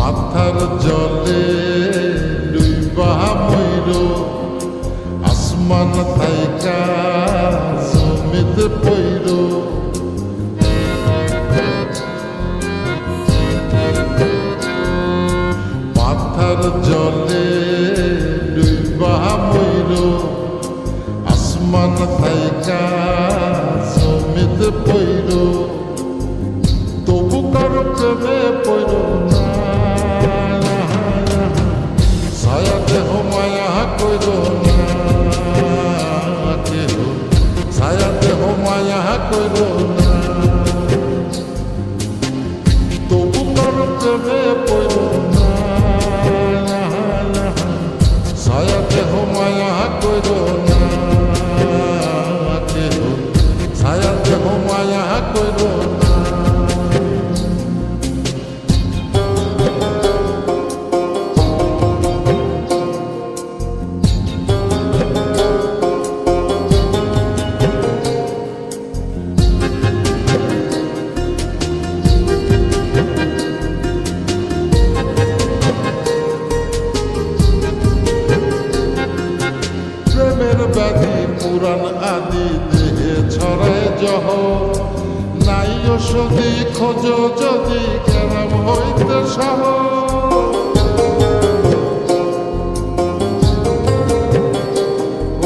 মাথার জলে ডুইবা মইর আসমান থাইকা জমিতে পইর মাথার জলে ডুইবা মইর আসমান থাইকা জমিতে পইর তবু কারো প্রেমে পইর না ছায়া দেহ মায়া কইর না কেহ ছায়া দেহ মায়া কইর না তবু কারো প্রেমে পইর না ছায়া দেহ মায়া কইর না কেহ ছায়া দেহ মায়া কইর না ব্যাধি পুরাণ আদি দেহে ছড়ায় জহ নাই ওষুধি খোঁজ যদি কেরাম হইতে সহ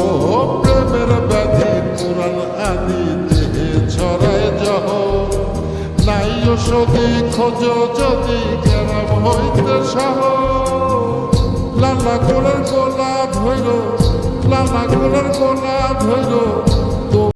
ও প্রেমের ব্যাধি পুরাণ আদি দেহে ছড়ায় জহ নাই ওষুধি খোঁজ যদি কেরাম হইতে সহ লালা গোলার গোলা ধৈর লালা গোলার গোলা ধৈর